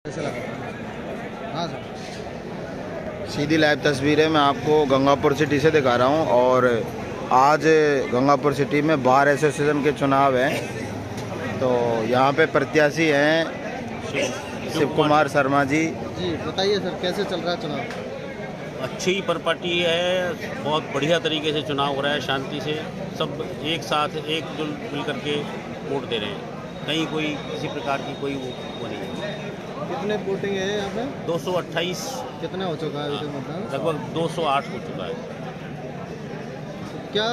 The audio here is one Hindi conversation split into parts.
कैसे लगा? हाँ सर। सीधी लाइव तस्वीरें मैं आपको गंगापुर सिटी से दिखा रहा हूँ। और आज गंगापुर सिटी में बार एसोसिएशन के चुनाव हैं, तो यहाँ पे प्रत्याशी हैं शिव कुमार शर्मा जी। बताइए सर, कैसे चल रहा है चुनाव? अच्छी परिपाटी है, बहुत बढ़िया तरीके से चुनाव हो रहा है, शांति से सब एक साथ एकजुट मिल करके वोट दे रहे हैं। कहीं कोई किसी प्रकार की कोई वो नहीं है। कितने वोटिंग है यहाँ पे? 228 कितना हो चुका है अभी तक मतदान? लगभग 208 हो चुका है। क्या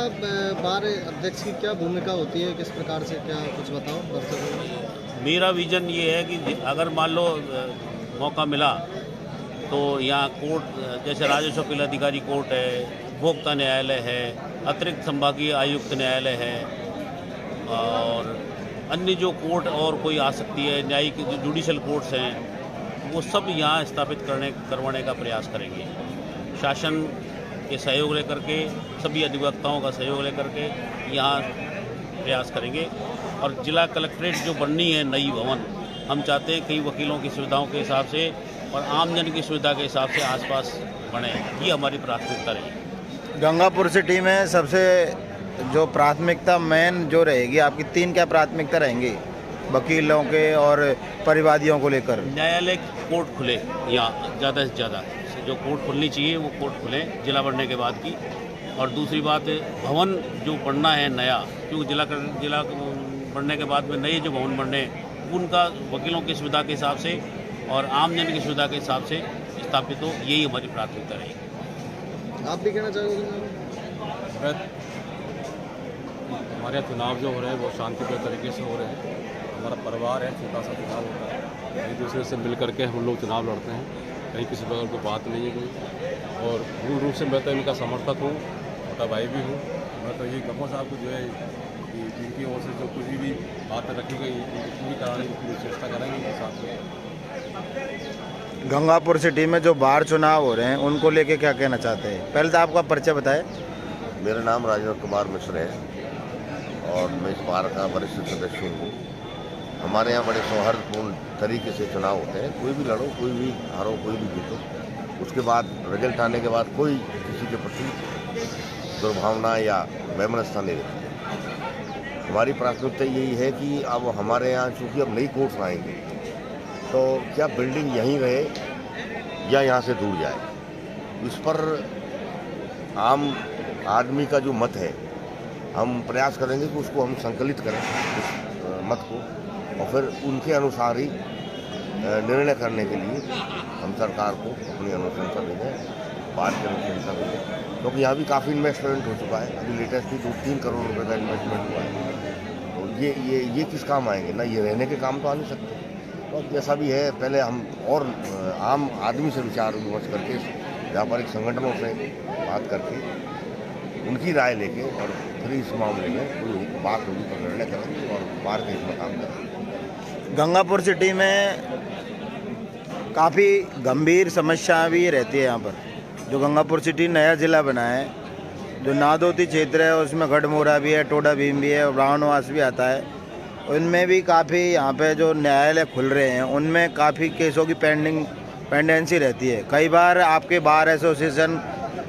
बार अध्यक्ष की क्या भूमिका होती है, किस प्रकार से, क्या कुछ बताओ दर्शकों को। मेरा विज़न ये है कि अगर मान लो मौका मिला तो यहाँ कोर्ट, जैसे राजस्व अपील अधिकारी कोर्ट है, उपभोक्ता न्यायालय है, अतिरिक्त संभागीय आयुक्त न्यायालय है, और अन्य जो कोर्ट और कोई आ सकती है, न्यायिक जो जुडिशल कोर्ट्स हैं, वो सब यहाँ स्थापित करवाने का प्रयास करेंगे। शासन के सहयोग लेकर के, सभी अधिवक्ताओं का सहयोग लेकर के यहाँ प्रयास करेंगे। और जिला कलेक्ट्रेट जो बननी है नई भवन, हम चाहते हैं कई वकीलों की सुविधाओं के हिसाब से और आमजन की सुविधा के हिसाब से आसपास बने। ये हमारी प्राथमिकता रहेगी। गंगापुर सिटी में सबसे जो प्राथमिकता मेन जो रहेगी आपकी, तीन क्या प्राथमिकता रहेंगी वकीलों के और परिवादियों को लेकर? न्यायालय कोर्ट खुले यहाँ ज़्यादा से ज़्यादा, जो कोर्ट खुलनी चाहिए वो कोर्ट खुले जिला बनने के बाद की। और दूसरी बात, भवन जो बनना है नया, क्योंकि जिला बनने के बाद में नए जो भवन बनने, उनका वकीलों की सुविधा के हिसाब से और आमजन की सुविधा के हिसाब से स्थापित हो, यही हमारी प्राथमिकता रहेगी। आप भी कहना चाहोगे? हमारे यहाँ चुनाव जो हो रहे हैं वो शांतिपूर्ण तरीके से हो रहे हैं। हमारा परिवार है, छोटा सा चुनाव होता है, एक दूसरे से मिल करके हम लोग चुनाव लड़ते हैं। कहीं किसी प्रकार की बात नहीं है कोई। और पूर्ण रूप से मैं तो इनका समर्थक हूँ, छोटा भाई भी हूँ। मैं तो यही कहूँगा साहब को जो है कि जिनकी ओर से जो कुछ भी बात रखी गई पूरी कराने की पूरी चेष्टा करेंगे उनके साथ में। गंगापुर सिटी में जो बार चुनाव हो रहे हैं उनको लेके क्या कहना चाहते हैं? पहले तो आपका परिचय बताएं। मेरा नाम राजेंद्र कुमार मिश्र है और मैं इस बार का वरिष्ठ सदस्य हूँ। हमारे यहाँ बड़े सौहार्दपूर्ण तरीके से चुनाव होते हैं। कोई भी लड़ो, कोई भी हारो, कोई भी जीतो, उसके बाद रिजल्ट आने के बाद कोई किसी के प्रति दुर्भावना या वैमनस्यता नहीं रहती है। हमारी प्राथमिकता यही है कि अब हमारे यहाँ चूँकि अब नई कोर्ट्स आएंगे तो क्या बिल्डिंग यहीं रहे या यहाँ से दूर जाए, इस पर आम आदमी का जो मत है हम प्रयास करेंगे कि उसको हम संकलित करें उस मत को, और फिर उनके अनुसार ही निर्णय करने के लिए हम सरकार को अपनी अनुशंसा देंगे, बात की अनुशंसा देंगे। क्योंकि यहाँ भी काफ़ी इन्वेस्टमेंट हो चुका है। अभी लेटेस्ट भी 2-3 करोड़ रुपए का इन्वेस्टमेंट हुआ है। तो ये किस काम आएंगे ना, ये रहने के काम तो आ नहीं सकते। तो जैसा भी है, पहले हम और आम आदमी से विचार विमर्श करके, व्यापारिक संगठनों से बात करके, उनकी राय लेके और फिर इस मामले में कोई बात होगी तो निर्णय करेंगे और बार के इसमें काम करेंगे। गंगापुर सिटी में काफ़ी गंभीर समस्याएं भी रहती है यहाँ पर। जो गंगापुर सिटी नया ज़िला बना है, जो नादोती क्षेत्र है, उसमें गढ़मोरा भी है, टोडा भीम भी है और ब्राह्मणवास भी आता है। उनमें भी काफ़ी यहाँ पे जो न्यायालय खुल रहे हैं उनमें काफ़ी केसों की पेंडेंसी रहती है। कई बार आपके बार एसोसिएशन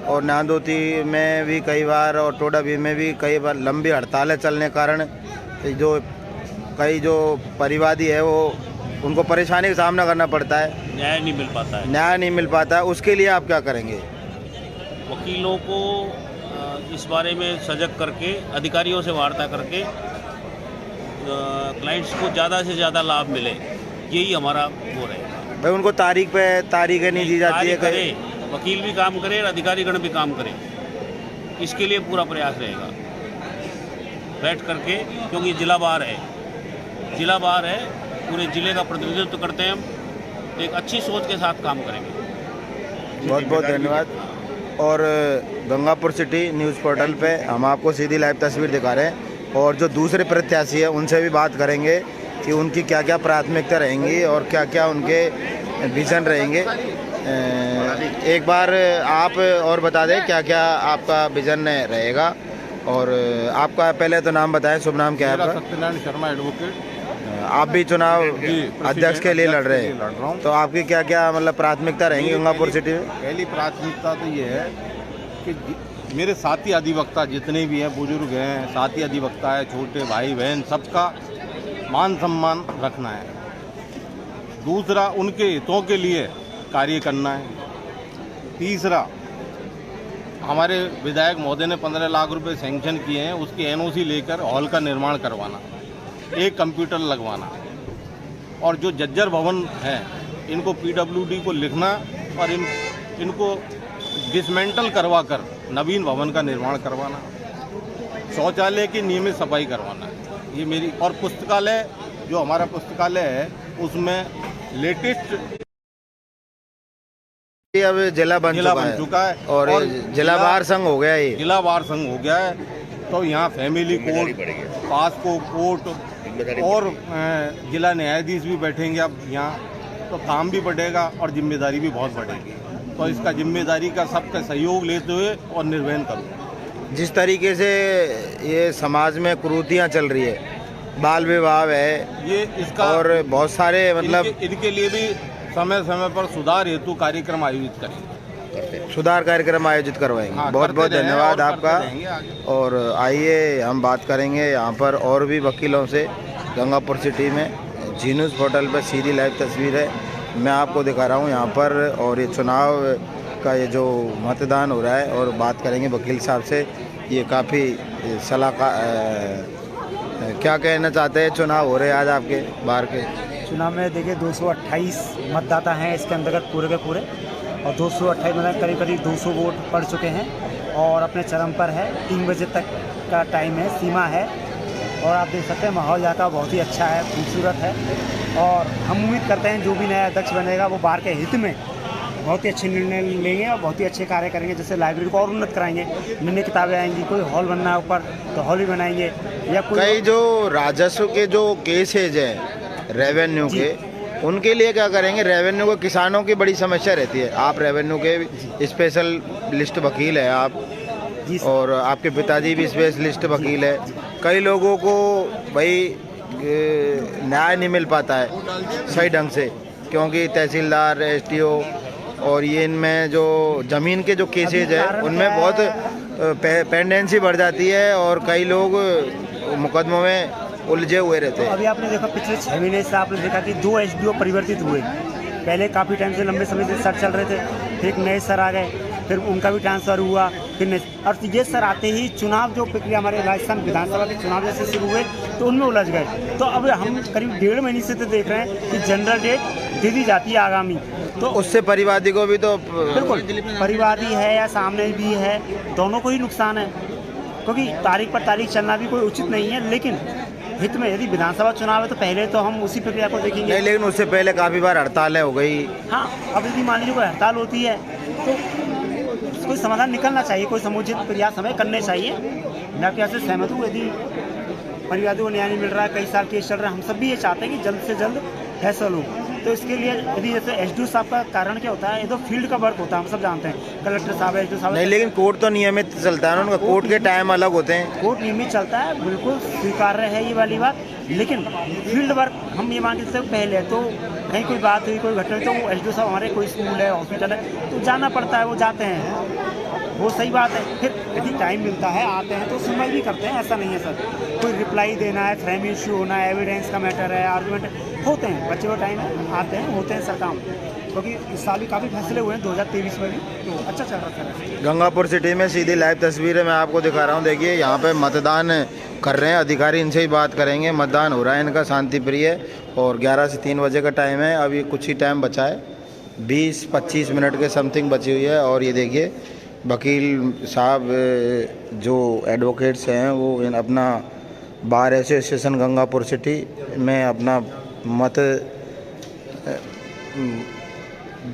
और नादोती में भी कई बार और टोडा भीम में भी कई बार लंबी हड़तालें चलने के कारण जो परिवादी है वो उनको परेशानी का सामना करना पड़ता है, न्याय नहीं मिल पाता है। उसके लिए आप क्या करेंगे? वकीलों को इस बारे में सजग करके, अधिकारियों से वार्ता करके क्लाइंट्स को ज़्यादा से ज़्यादा लाभ मिले, यही हमारा वो रहेगा। भाई उनको तारीखें नहीं दी जाती है। करे, वकील भी काम करे और अधिकारीगण भी काम करे, इसके लिए पूरा प्रयास रहेगा बैठ करके। क्योंकि जिला बार है, पूरे जिले का प्रतिनिधित्व करते हैं हम, तो एक अच्छी सोच के साथ काम करेंगे। बहुत बहुत धन्यवाद। और गंगापुर सिटी न्यूज़ पोर्टल पे हम आपको सीधी लाइव तस्वीर दिखा रहे हैं और जो दूसरे प्रत्याशी है उनसे भी बात करेंगे कि उनकी क्या क्या प्राथमिकता रहेंगी और क्या क्या उनके विज़न रहेंगे। एक बार आप और बता दें क्या क्या आपका विज़न रहेगा। और आपका पहले तो नाम बताएं, शुभ नाम क्या है आपका? सत्यनारायण शर्मा एडवोकेट। आप भी चुनाव अध्यक्ष के लिए लड़ रहे लड़ रहा हैं, हूँ। तो आपकी क्या क्या मतलब प्राथमिकता रहेंगी गंगापुर सिटी में? पहली प्राथमिकता तो ये है कि मेरे साथी अधिवक्ता जितने भी हैं, बुजुर्ग हैं, साथी अधिवक्ता है, छोटे भाई बहन, सबका मान सम्मान रखना है। दूसरा, उनके हितों के लिए कार्य करना है। तीसरा, हमारे विधायक महोदय ने 15 लाख रुपए सैंक्शन किए हैं, उसकी एनओसी लेकर हॉल का निर्माण करवाना, एक कंप्यूटर लगवाना, और जो जज्जर भवन है इनको पीडब्ल्यूडी को लिखना और इनको डिसमेंटल करवा कर नवीन भवन का निर्माण करवाना, शौचालय की नियमित सफाई करवाना, ये मेरी। और पुस्तकालय, जो हमारा पुस्तकालय है उसमें लेटेस्ट अब जिला बन चुका है और जिला बार संघ हो गया, ये जिला वार संघ हो गया है। तो यहाँ फैमिली कोर्ट, पासको कोर्ट और जिला न्यायाधीश भी बैठेंगे अब यहाँ, तो काम भी बढ़ेगा और जिम्मेदारी भी बहुत बढ़ेगी। तो इसका जिम्मेदारी का सबका सहयोग लेते हुए और निर्वहन करूँ। जिस तरीके से ये समाज में कुरीतियाँ चल रही है, बाल विवाह है, ये इसका और बहुत सारे मतलब इनके लिए भी समय समय पर सुधार हेतु कार्यक्रम आयोजित करेंगे, सुधार कार्यक्रम आयोजित करवाएंगे। हाँ, बहुत बहुत करते रहें धन्यवाद और आपका। करते रहेंगे आगे। और आइए हम बात करेंगे यहाँ पर और भी वकीलों से गंगापुर सिटी में। जी न्यूज़ पोर्टल पर सीधी लाइव तस्वीर है, मैं आपको दिखा रहा हूँ यहाँ पर। और ये चुनाव का ये जो मतदान हो रहा है, और बात करेंगे वकील साहब से। ये काफ़ी क्या कहना चाहते हैं? चुनाव हो रहे हैं आज आपके बाहर के। चुनाव में देखिए 228 मतदाता हैं इसके अंतर्गत पूरे के पूरे, और 228 मतलब करीब करीब 200 वोट पड़ चुके हैं और अपने चरम पर है। 3 बजे तक का टाइम है, सीमा है, और आप देख सकते हैं माहौल यहाँ का बहुत ही अच्छा है, खूबसूरत है। और हम उम्मीद करते हैं जो भी नया अध्यक्ष बनेगा वो बाहर के हित में बहुत ही अच्छे निर्णय लेंगे और बहुत ही अच्छे कार्य करेंगे। जैसे लाइब्रेरी को और उन्नत कराएंगे, नई नई किताबें आएंगी, कोई हॉल बनना है ऊपर तो हॉल ही बनाएंगे, या कोई कई जो राजस्व के जो केसेज हैं रेवेन्यू के, उनके लिए क्या करेंगे? रेवेन्यू को, किसानों की बड़ी समस्या रहती है। आप रेवेन्यू के स्पेशल लिस्ट वकील है आप, और आपके पिताजी भी स्पेशलिस्ट वकील है। कई लोगों को भाई न्याय नहीं मिल पाता है सही ढंग से, क्योंकि तहसीलदार, एसटीओ और ये इनमें जो ज़मीन के जो केसेज है उनमें बहुत पेंडेंसी बढ़ जाती है, और कई लोग मुकदमों में उलझे हुए रहते हैं। तो अभी आपने देखा पिछले 6 महीने से आपने देखा कि 2 एसडीओ परिवर्तित हुए। पहले काफ़ी टाइम से, लंबे समय से सर चल रहे थे, फिर एक नए सर आ गए, फिर उनका भी ट्रांसफ़र हुआ, फिर और ये सर आते ही चुनाव जो प्रक्रिया हमारे राजस्थान विधानसभा के चुनाव जैसे शुरू हुए तो उनमें उलझ गए। तो अब हम करीब 1.5 महीने से तो देख रहे हैं कि जनरल डेट दे दी जाती है आगामी, तो उससे परिवादी को भी तो बिल्कुल परिवादी है या सामने भी है, दोनों को ही नुकसान है, क्योंकि तारीख पर तारीख चलना भी कोई उचित नहीं है। लेकिन हित में यदि विधानसभा चुनाव है तो पहले तो हम उसी प्रक्रिया को देखेंगे। नहीं, लेकिन उससे पहले काफ़ी बार हड़तालें हो गई। हाँ, अब यदि मान लीजिए कोई हड़ताल होती है तो कोई समाधान निकलना चाहिए, कोई समुचित प्रयास हमें करने चाहिए। मैं आपके यहाँ से सहमत हूँ, यदि परिवादियों को न्याय नहीं मिल रहा है, कई साल केस चल रहा है, हम सब भी ये चाहते हैं कि जल्द से जल्द फैसला हो। तो इसके लिए यदि जैसे एसडीओ साहब का कारण क्या होता है, ये तो फील्ड का वर्क होता है, हम सब जानते हैं, कलेक्टर साहब, एसडीओ साहब। नहीं, लेकिन कोर्ट तो नियमित चलता है ना, उनका कोर्ट के टाइम अलग होते हैं। कोर्ट नियमित चलता है, बिल्कुल स्वीकार्य है ये वाली बात, लेकिन फील्ड वर्क हम ये मान के चलते पहले तो कहीं कोई बात हुई, कोई घटना हुई, तो वो एसडीओ साहब हमारे कोई स्कूल है, हॉस्पिटल है, तो जाना पड़ता है, वो जाते हैं, वो सही बात है। फिर यदि टाइम मिलता है आते हैं तो सुनवाई भी करते हैं, ऐसा नहीं है सर। कोई रिप्लाई देना है, फ्रेम इशू होना है, एविडेंस का मैटर है, आर्गूमेंट होते हैं, बच्चे को टाइम है, आते हैं, होते हैं सर काम, क्योंकि इस साल भी काफ़ी फैसले हुए हैं 2023 में भी, तो अच्छा चल रहा है। गंगापुर सिटी में सीधी लाइव तस्वीरें मैं आपको दिखा रहा हूँ। देखिए यहाँ पे मतदान कर रहे हैं अधिकारी, इनसे ही बात करेंगे। मतदान हो रहा है इनका शांतिप्रिय, और 11 से 3 बजे का टाइम है। अभी कुछ ही टाइम बचा है, 20-25 मिनट के समथिंग बची हुई है। और ये देखिए वकील साहब जो एडवोकेट्स हैं वो अपना बार एसोसिएशन गंगापुर सिटी में अपना मत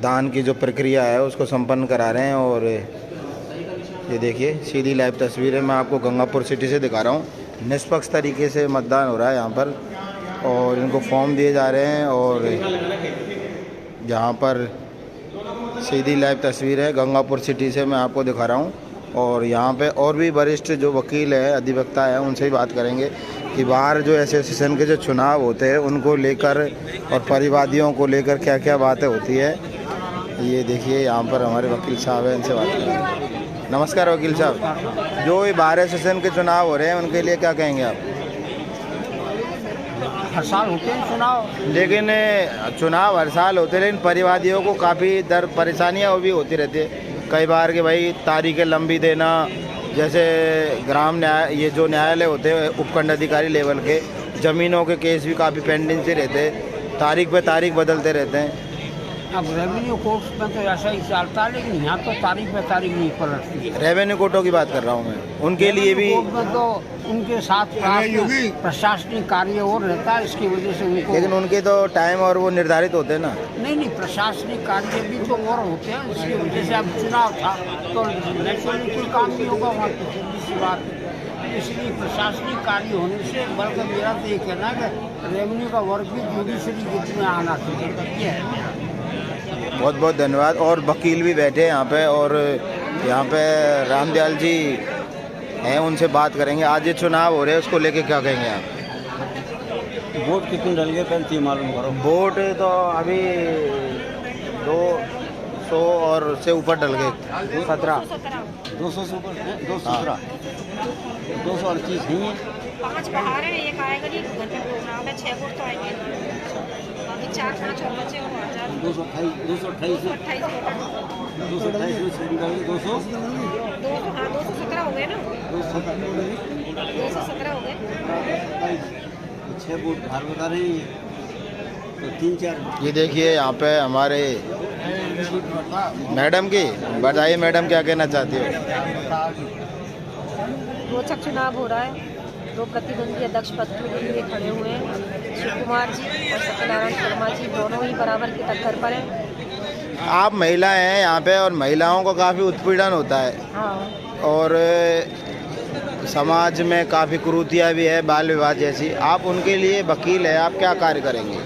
दान की जो प्रक्रिया है उसको संपन्न करा रहे हैं। और ये देखिए सीधी लाइव तस्वीरें मैं आपको गंगापुर सिटी से दिखा रहा हूँ। निष्पक्ष तरीके से मतदान हो रहा है यहाँ पर, और इनको फॉर्म दिए जा रहे हैं। और यहाँ पर सीधी लाइव तस्वीर है गंगापुर सिटी से मैं आपको दिखा रहा हूँ। और यहाँ पे और भी वरिष्ठ जो वकील है, अधिवक्ता है, उनसे ही बात करेंगे। कि बाहर जो एसोसिएशन के जो चुनाव होते हैं उनको लेकर और परिवादियों को लेकर क्या क्या बातें होती है। ये देखिए यहाँ पर हमारे वकील साहब हैं, इनसे बात करें। नमस्कार वकील साहब, जो ये बाहर एसोसिएशन के चुनाव हो रहे हैं उनके लिए क्या कहेंगे आप? हर साल होते हैं चुनाव, लेकिन चुनाव हर साल होते हैं, लेकिन परिवादियों को काफ़ी परेशानियाँ भी होती रहती है कई बार कि भाई तारीखें लंबी देना, जैसे ग्राम न्याय ये जो न्यायालय होते हैं उपखंड अधिकारी लेवल के, ज़मीनों के केस भी काफ़ी पेंडिंग से रहते हैं, तारीख पे तारीख बदलते रहते हैं। अब रेवेन्यू कोर्ट में तो ऐसा ही चलता है, लेकिन यहाँ तो तारीख पे तारीख नहीं पलटती है। रेवेन्यू कोर्टों की बात कर रहा हूँ मैं, उनके लिए भी कोर्ट में तो उनके साथ प्रशासनिक कार्य और रहता है, इसकी वजह से उनको, लेकिन उनके तो टाइम और वो निर्धारित होते हैं ना। नहीं प्रशासनिक कार्य भी तो और होते हैं, इसकी वजह से अब चुनाव था तो नेचुरली कोई काम नहीं होगा वहाँ पे, सीधी सी बात है। इसलिए प्रशासनिक कार्य होने से बल्कि मेरा तो ये कहना है कि रेवेन्यू का वर्क भी जुडिशरी में आना चाहिए, ये है मेरा। बहुत बहुत धन्यवाद। और वकील भी बैठे हैं यहाँ पे, और यहाँ पे रामदयाल जी हैं, उनसे बात करेंगे। आज ये चुनाव हो रहे हैं, उसको लेके क्या कहेंगे आप? वोट कितने डल गए पहले ये मालूम करो। वोट तो अभी 200 और से ऊपर डल गए, 17 200 से ऊपर 217 238 नहीं है। 5 बाहर है, एक आएगा नहीं, घर पे प्रोग्राम है, 6 वोट तो आएंगे, बाकी 4-5 और बचे वो आ जाए। 228 228 हाँ 217 हो गए ना, 217 हो गए। 6 वोट बाहर बता रहे हैं तो 3-4। ये देखिए यहाँ पे हमारे मैडम की, बताइए मैडम क्या कहना चाहती हो? रोचक चुनाव हो रहा है, 2 प्रतिद्वंदी अध्यक्ष पद के लिए खड़े हुए हैं। शिव कुमार जी और सत्यनारायण शर्मा जी दोनों ही बराबर की टक्कर पर हैं। आप महिला हैं यहाँ पे, और महिलाओं को काफ़ी उत्पीड़न होता है, हाँ और समाज में काफ़ी कुरीतियाँ भी है, बाल विवाह जैसी। आप उनके लिए वकील है, आप क्या कार्य करेंगे?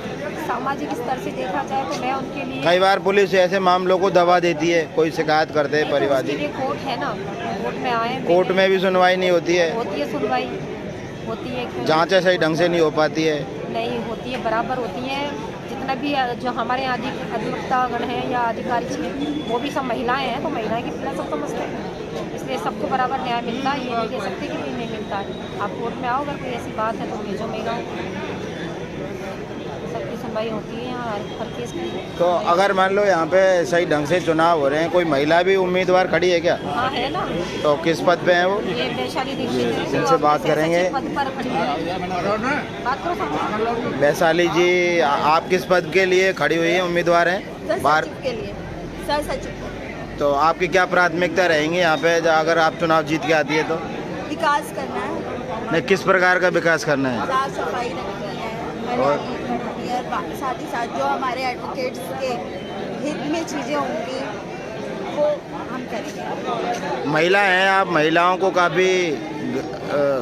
सामाजिक स्तर से देखा जाए तो मैं उनके लिए, कई बार पुलिस ऐसे मामलों को दबा देती है, कोई शिकायत करते हैं परिवादी, कोर्ट है ना, कोर्ट में आए, कोर्ट में भी सुनवाई नहीं होती है, सुनवाई होती है, जांचें सही ढंग से नहीं हो पाती है, नहीं होती है, बराबर होती है। जितना भी जो हमारे यहाँ अधिवक्तागण हैं या अधिकारी हैं वो भी सब महिलाएं हैं, तो महिलाएं की पीड़ा सब समझते हैं, इसलिए सबको बराबर न्याय मिलता है। ये नहीं कह सकते कि नहीं मिलता है। आप कोर्ट में आओ, अगर कोई ऐसी बात है तो भेजो मेरा, सबकी सुनवाई होती है यहाँ हर केस की। तो अगर मान लो यहाँ पे सही ढंग से चुनाव हो रहे हैं, कोई महिला भी उम्मीदवार खड़ी है क्या? हाँ है ना। तो किस पद पे है वो? ये वैशाली दीक्षित है, इनसे बात करेंगे। पद पर खड़ी है। बात करो। वैशाली जी, आप किस पद के लिए खड़ी हुई हैं, उम्मीदवार हैं बाहर के लिए? सर सचिव। तो आपकी क्या प्राथमिकता रहेंगी यहाँ पे अगर आप चुनाव जीत के आती है तो? विकास करना है, नहीं, किस प्रकार का विकास करना है? साफ सफाई रखनी है, और साथ ही साथ जो हमारे एडवोकेट्स के हित में चीज़ें होंगी वो हम करेंगे। महिला हैं आप, महिलाओं को काफ़ी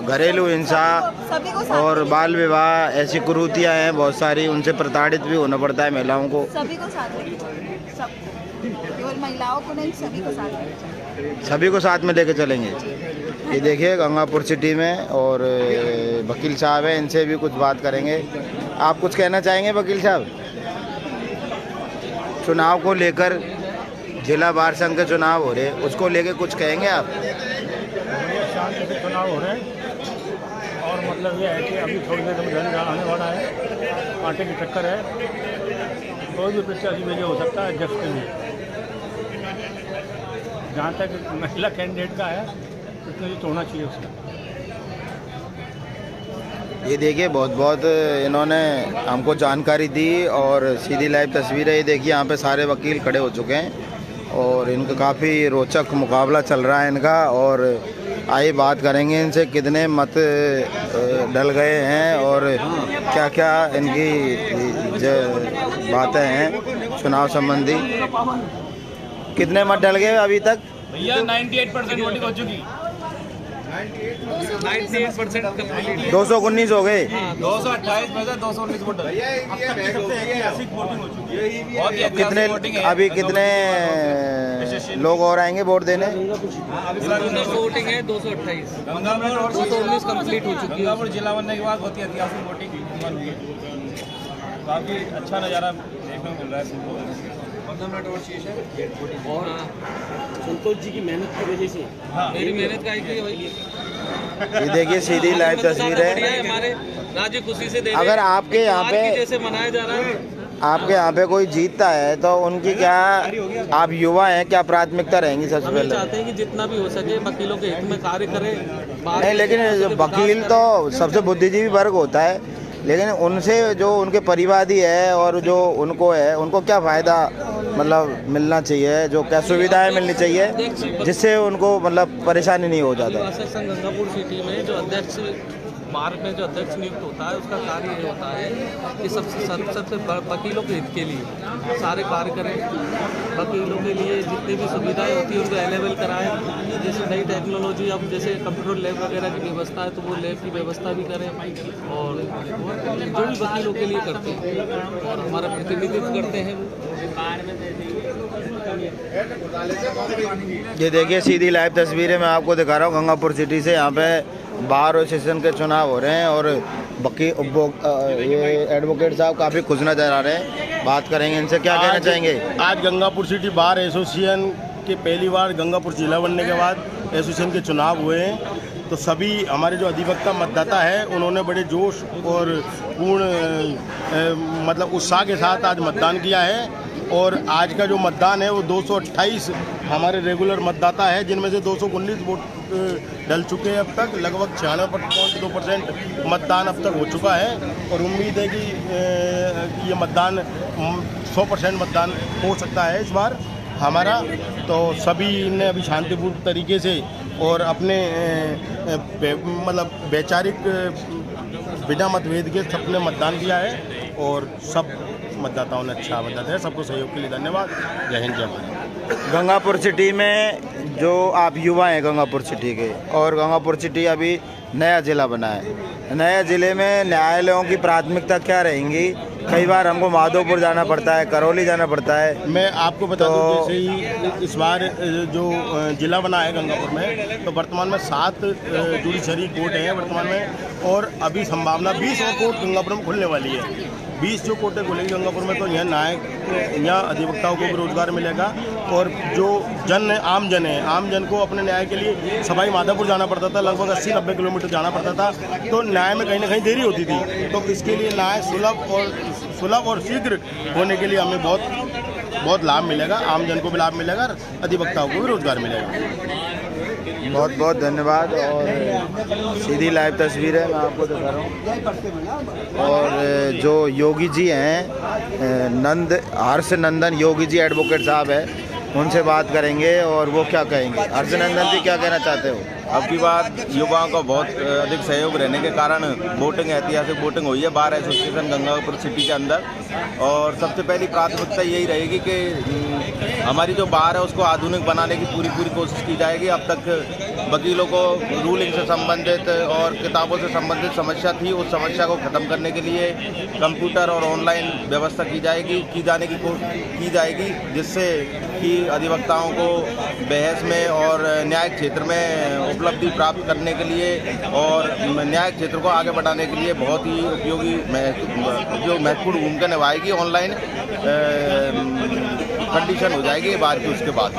घरेलू हिंसा सभी को और बाल विवाह ऐसी कुरीतियाँ हैं बहुत सारी, उनसे प्रताड़ित भी होना पड़ता है महिलाओं को। सभी को साथ लेके चलेंगे, सब, केवल महिलाओं को नहीं, सभी को साथ लेके चलेंगे। सभी को साथ में लेके चलेंगे। ये देखिए गंगापुर सिटी में, और वकील साहब हैं, इनसे भी कुछ बात करेंगे। आप कुछ कहना चाहेंगे वकील साहब? चुनाव को लेकर, जिला बार संघ के चुनाव हो रहे हैं, उसको लेकर कुछ कहेंगे आप? शांति से चुनाव हो रहे हैं, और मतलब ये है कि अभी थोड़ी देर में रिजल्ट आने वाला है, कांटे की टक्कर है, कोई भी प्रत्याशी में हो सकता है अध्यक्ष के लिए। जहाँ तक महिला कैंडिडेट का है उतना तो होना चाहिए उसका। ये देखिए बहुत बहुत इन्होंने हमको जानकारी दी, और सीधी लाइव तस्वीरें ये देखिए, यहाँ पे सारे वकील खड़े हो चुके हैं, और इनका काफ़ी रोचक मुकाबला चल रहा है इनका। और आइए बात करेंगे इनसे, कितने मत डल गए हैं और क्या क्या इनकी बातें हैं चुनाव संबंधी। कितने मत डल गए अभी तक? भैया 98% वोटिंग हो चुकी। 98% कंप्लीट। 219 हो गए। 228 में से 219 वोट कितने अभी कितने लोग और आएंगे वोट देने? वोटिंग है 228, 219 कंप्लीट हो चुकी है। जिला बनने के बाद बहुत ही ऐतिहासिक वोटिंग काफ़ी अच्छा नज़ारा देखने को मिल रहा है। और संतोष जी की मेहनत की वजह से मेरी मेहनत का ये देखिए सीधी लाइव तस्वीर है। हमारे राज्य खुशी से दे अगर आपके यहाँ पे जैसे मनाया जा रहा है, आपके यहाँ पे कोई जीतता है तो उनकी क्या, आप युवा हैं, क्या प्राथमिकता रहेंगी सबसे हम पहले? चाहते हैं कि जितना भी हो सके वकीलों के हित में कार्य करें। नहीं, लेकिन वकील तो सबसे बुद्धिजीवी वर्ग होता है, लेकिन उनसे जो उनके परिवादी है और जो उनको है, उनको क्या फ़ायदा मतलब मिलना चाहिए, जो क्या सुविधाएं मिलनी चाहिए जिससे उनको मतलब परेशानी नहीं हो जाता? संघ गंगापुर सिटी में जो अध्यक्ष मार्ग में जो अध्यक्ष नियुक्त होता है उसका कार्य ये होता है कि सबसे वकीलों के हित के लिए सारे कार्य करें। वकीलों के लिए जितनी भी सुविधाएं होती है उनको अवेलेबल कराएं। जैसे नई टेक्नोलॉजी, अब जैसे कंप्यूटर लैब वगैरह की व्यवस्था है तो वो लैब की व्यवस्था भी करें, और जो भी वकीलों के लिए करते हैं और हमारा प्रतिनिधित्व करते हैं। ये देखिए सीधी लाइव तस्वीरें मैं आपको दिखा रहा हूँ गंगापुर सिटी से। यहाँ पे बार एसोसिएशन के चुनाव हो रहे हैं और ये एडवोकेट साहब काफ़ी खुश नजर आ रहे हैं। बात करेंगे इनसे, क्या कहना चाहेंगे? आज गंगापुर सिटी बार एसोसिएशन के पहली बार गंगापुर जिला बनने के बाद एसोसिएशन के चुनाव हुए हैं, तो सभी हमारे जो अधिवक्ता मतदाता है उन्होंने बड़े जोश और पूर्ण मतलब उत्साह के साथ आज मतदान किया है। और आज का जो मतदान है वो 228 हमारे रेगुलर मतदाता है, जिनमें से 219 वोट डल चुके हैं। अब तक लगभग 96.2% मतदान अब तक हो चुका है और उम्मीद है कि ये मतदान 100% मतदान हो सकता है इस बार हमारा। तो सभी ने अभी शांतिपूर्ण तरीके से और अपने मतलब वैचारिक बिना मतभेद के सबने मतदान किया है और सब मतदाताओं ने अच्छा मतदान है। सबको सहयोग के लिए धन्यवाद। जय हिंद, जय भारत। गंगापुर सिटी में जो आप युवा हैं गंगापुर सिटी के, और गंगापुर सिटी अभी नया ज़िला बना है, नए ज़िले में न्यायालयों की प्राथमिकता क्या रहेंगी? कई बार हमको माधोपुर जाना पड़ता है, करौली जाना पड़ता है। मैं आपको बता दूं, जैसे ही इस बार जो जिला बना है गंगापुर में, तो वर्तमान में 7 जुडिशरी कोर्ट हैं वर्तमान में, और अभी संभावना 20 और कोर्ट गंगापुर में खुलने वाली है। 20 जो कोर्टें खुलेंगी गंगापुर में, तो यहाँ न्याय, यहाँ अधिवक्ताओं को भी रोजगार मिलेगा। और जो आम जन है, आम जन को अपने न्याय के लिए सवाई माधोपुर जाना पड़ता था, लगभग 80-90 किलोमीटर जाना पड़ता था, तो न्याय में कहीं ना कहीं देरी होती थी। तो इसके लिए न्याय सुलभ और शीघ्र होने के लिए हमें बहुत लाभ मिलेगा, आम जन को भी लाभ मिलेगा, अधिवक्ताओं को भी रोजगार मिलेगा। बहुत बहुत धन्यवाद। और सीधी लाइव तस्वीर है मैं आपको दिखा रहा हूँ। और जो योगी जी हैं, हर्ष नंदन योगी जी एडवोकेट साहब है, उनसे बात करेंगे और वो क्या कहेंगे। हर्ष नंदन जी, क्या कहना चाहते हो? अब की बार युवाओं का बहुत अधिक सहयोग रहने के कारण वोटिंग, ऐतिहासिक वोटिंग हुई है बार एसोसिएशन गंगापुर सिटी के अंदर। और सबसे पहली प्राथमिकता यही रहेगी कि हमारी जो बार है उसको आधुनिक बनाने की पूरी कोशिश की जाएगी। अब तक वकीलों को रूलिंग से संबंधित और किताबों से संबंधित समस्या थी, उस समस्या को ख़त्म करने के लिए कंप्यूटर और ऑनलाइन व्यवस्था की जाएगी, जिससे कि अधिवक्ताओं को बहस में और न्याय क्षेत्र में उपलब्धि प्राप्त करने के लिए और न्याय क्षेत्र को आगे बढ़ाने के लिए बहुत ही उपयोगी जो महत्वपूर्ण भूमिका निभाएगी। ऑनलाइन कंडीशन हो जाएगी बात की उसके बाद।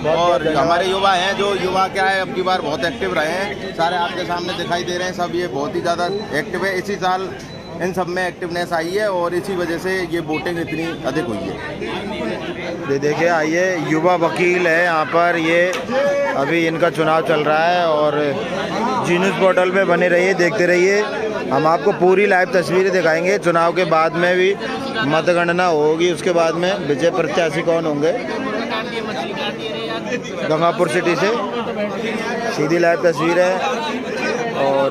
और हमारे युवा हैं, जो युवा क्या है अब की बार बहुत एक्टिव रहे हैं, सारे आपके सामने दिखाई दे रहे हैं, सब ये बहुत ही ज़्यादा एक्टिव है। इसी साल इन सब में एक्टिवनेस आई है और इसी वजह से ये वोटिंग इतनी अधिक हुई है। ये देखिए, आइए, युवा वकील है यहाँ पर, ये अभी इनका चुनाव चल रहा है और जी न्यूज़ पोर्टल पे बने रहिए, देखते रहिए। हम आपको पूरी लाइव तस्वीरें दिखाएंगे। चुनाव के बाद में भी मतगणना होगी, उसके बाद में विजय प्रत्याशी कौन होंगे। गंगापुर सिटी से सीधी लाइव तस्वीर है और